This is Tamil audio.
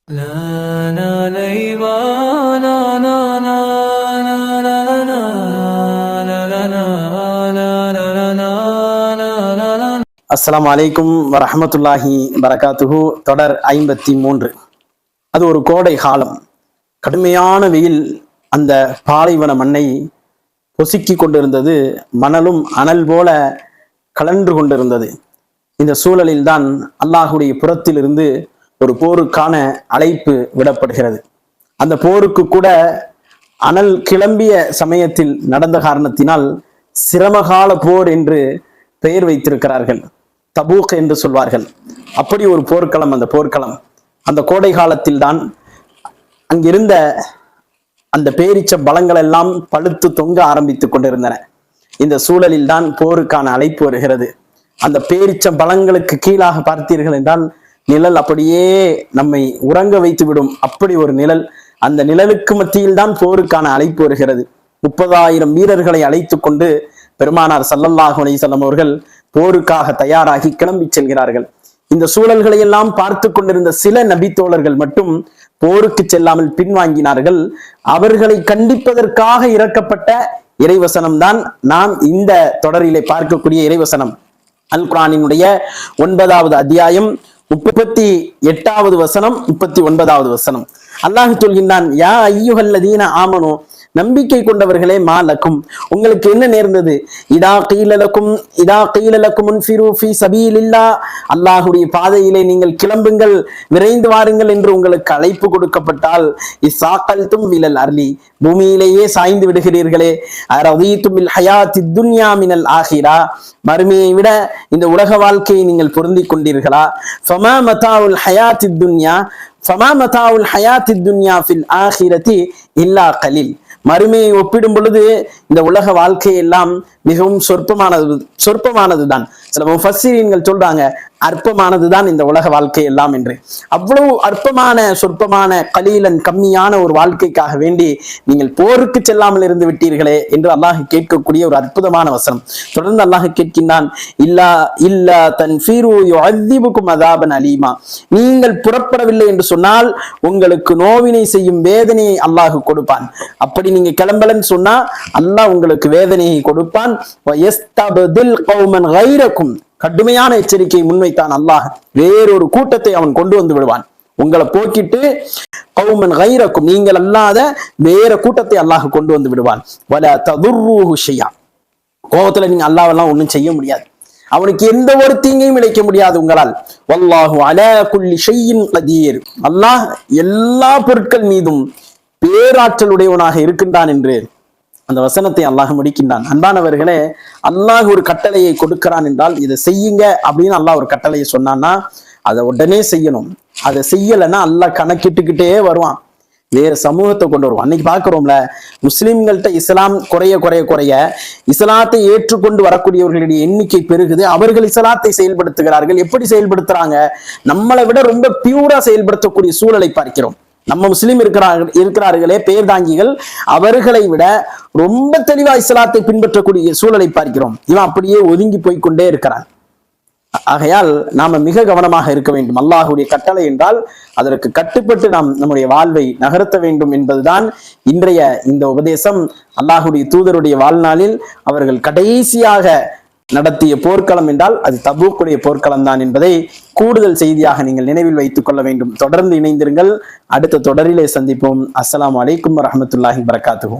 அஸ்ஸலாமு அலைக்கும் வரஹ்மத்துல்லாஹி வரகாத்துஹு. தொடர் 53. அது ஒரு கோடை காலம். கடுமையான வெயில் அந்த பாலைவன மண்ணை பொசுக்கி கொண்டிருந்தது. மணலும் அனல் போல கலன்று கொண்டிருந்தது. இந்த சூழலில் தான் அல்லாஹுடைய புறத்திலிருந்து ஒரு போருக்கான அழைப்பு விடப்படுகிறது. அந்த போருக்கு கூட அனல் கிளம்பிய சமயத்தில் நடந்த காரணத்தினால் சிரமகால போர் என்று பெயர் வைத்திருக்கிறார்கள். தபூக் என்று சொல்வார்கள். அப்படி ஒரு போர்க்களம் அந்த போர்க்களம். அந்த கோடை காலத்தில் தான் அங்கிருந்த அந்த பேரிச்ச பலங்கள் எல்லாம் பழுத்து தொங்க ஆரம்பித்துக் கொண்டிருந்தன. இந்த சூழலில் தான் போருக்கான அழைப்பு வருகிறது. அந்த பேரிச்ச பலங்களுக்கு கீழாக பார்த்தீர்கள் என்றால் நிழல் அப்படியே நம்மை உறங்க வைத்து விடும். அப்படி ஒரு நிழல். அந்த நிழலுக்கு மத்தியில் தான் போருக்கான அழைப்பு வருகிறது. 30,000 வீரர்களை அழைத்து கொண்டு பெருமானார் ஸல்லல்லாஹு அலைஹி வஸல்லம் அவர்கள் போருக்காக தயாராகி கிளம்பி செல்கிறார்கள். இந்த சூழல்களை எல்லாம் பார்த்து கொண்டிருந்த சில நபித்தோழர்கள் மட்டும் போருக்கு செல்லாமல் பின்வாங்கினார்கள். அவர்களை கண்டிப்பதற்காக இறக்கப்பட்ட இறைவசனம் தான் நாம் இந்த தொடரிலே பார்க்கக்கூடிய இறைவசனம். அல் குர்ஆனினுடைய 9வது அத்தியாயம் 38வது வசனம் 39வது வசனம். அல்லாஹ் சொல்கின்றான், யா அய்யுஹல்லதீன ஆமனு, நம்பிக்கை கொண்டவர்களே, மாலக்கும், உங்களுக்கு என்ன நேர்ந்தது? இதா கீலலக்கும் உன்ஃபிரு ஃபீ சபீலில்லாஹ், அல்லாஹ்வுடைய பாதையிலே நீங்கள் கிளம்புங்கள், விரைந்து வாருங்கள் என்று உங்களுக்கு அழைப்பு கொடுக்கப்பட்டால், இஸ்ஸாகல்தும் விலல் அர்லி, பூமியிலேயே சாய்ந்து விடுகிறீர்களே, அரதீதும் பில் ஹயாத்தித் துன்யா மினல் ஆகிரா, மறுமையை விட இந்த உலக வாழ்க்கையை நீங்கள் பொருந்திக் கொண்டீர்களா? ஃபமா மதாஉல் ஹயாத்தித் துன்யா ஃபமா மதாஉல் ஹயாத்தித் துன்யா ஃபில் ஆகிரதி இல்லா கலீல். மறுமையை ஒப்பிடும் பொழுது இந்த உலக வாழ்க்கை எல்லாம் மிகவும் சொற்பமானதுதான். சில முஃபஸ்ஸிரீன்கள் சொல்றாங்க, அற்பமானதுதான் இந்த உலக வாழ்க்கை எல்லாம் என்று. அவ்வளவு அற்பமான சொற்பமான கலீலன் கம்மியான ஒரு வாழ்க்கைக்காக வேண்டி நீங்கள் போருக்கு செல்லாமல் இருந்து விட்டீர்களே என்று அல்லாஹ் கேட்கக்கூடிய ஒரு அற்புதமான வசனம். தொடர்ந்து அல்லாஹ் கேட்கின்றான், இல்லா தன்ஃபீரு யுஅذிபுகும் அஸாபன் அலீமா, நீங்கள் புறப்படவில்லை என்று சொன்னால் உங்களுக்கு நோவினை செய்யும் வேதனையை அல்லாஹ் கொடுப்பான். அப்படி நீங்க கிளம்பலன்னு சொன்னா அல்லாஹ் உங்களுக்கு வேதனையை கொடுப்பான். வயஸ்தபதில் கௌமன் கைரக்கும், கடுமையான எச்சரிக்கையை முன்வைத்தான் அல்லாஹ். வேறொரு கூட்டத்தை அவன் கொண்டு வந்து விடுவான். உங்களை போக்கிட்டு கௌமன் கைரக்கும், நீங்கள் அல்லாத வேற கூட்டத்தை அல்லாஹ் கொண்டு வந்து விடுவான். வல ததுர்ரூஹு ஷையா, கோபத்துல நீங்க அல்லாஹ்வெல்லாம் ஒன்றும் செய்ய முடியாது. அவனுக்கு எந்த ஒரு தீங்கையும் இழைக்க முடியாது உங்களால். வல்லாஹு அலா குல்லி ஷைஇன் கதீர், அல்லாஹ் எல்லா பொருட்கள் மீதும் பேராற்றலுடையவனாக இருக்கின்றான் என்று அந்த வசனத்தை அல்லாஹ் முடிக்கின்றான். அன்பானவர்களே, அல்லாஹ் ஒரு கட்டளையை கொடுக்கிறான் என்றால் இதை செய்யுங்க அப்படின்னு அல்லாஹ் ஒரு கட்டளையை சொன்னான்னா அதை உடனே செய்யணும். அதை செய்யலைன்னா அல்லாஹ் கணக்கிட்டுக்கிட்டே வருவான், வேற சமூகத்தை கொண்டு வருவான். அன்னைக்கு பார்க்கிறோம்ல, முஸ்லிம்கள்ட்ட இஸ்லாம் குறைய இஸ்லாத்தை ஏற்றுக்கொண்டு வரக்கூடியவர்களுடைய எண்ணிக்கை பெருகுது. அவர்கள் இஸ்லாத்தை செயல்படுத்துகிறார்கள். எப்படி செயல்படுத்துறாங்க? நம்மளை விட ரொம்ப பியூரா செயல்படுத்தக்கூடிய சூழலை பார்க்கிறோம். நம்ம முஸ்லிம் இருக்கிறார்களே பேர்தாங்கிகள், அவர்களை விட ரொம்ப தெளிவா இஸ்லாத்தை பின்பற்றக்கூடிய சூழலை பார்க்கிறோம். இவன் அப்படியே ஒதுங்கி போய்கொண்டே இருக்கிறான். ஆகையால் நாம மிக கவனமாக இருக்க வேண்டும். அல்லாஹுடைய கட்டளை என்றால் அதற்கு கட்டுப்பட்டு நாம் நம்முடைய வாழ்வை நகர்த்த வேண்டும் என்பதுதான் இன்றைய இந்த உபதேசம். அல்லாஹுடைய தூதருடைய வாழ்நாளில் அவர்கள் கடைசியாக நடத்திய போர்க்களம் என்றால் அது தபூக்குடைய போர்க்களம் தான் என்பதை கூடுதல் செய்தியாக நீங்கள் நினைவில் வைத்துக் கொள்ள வேண்டும். தொடர்ந்து இணைந்திருங்கள். அடுத்த தொடரிலே சந்திப்போம். அஸ்ஸலாமு அலைக்கும் வரஹ்மத்துல்லாஹி வபரகாத்துஹு.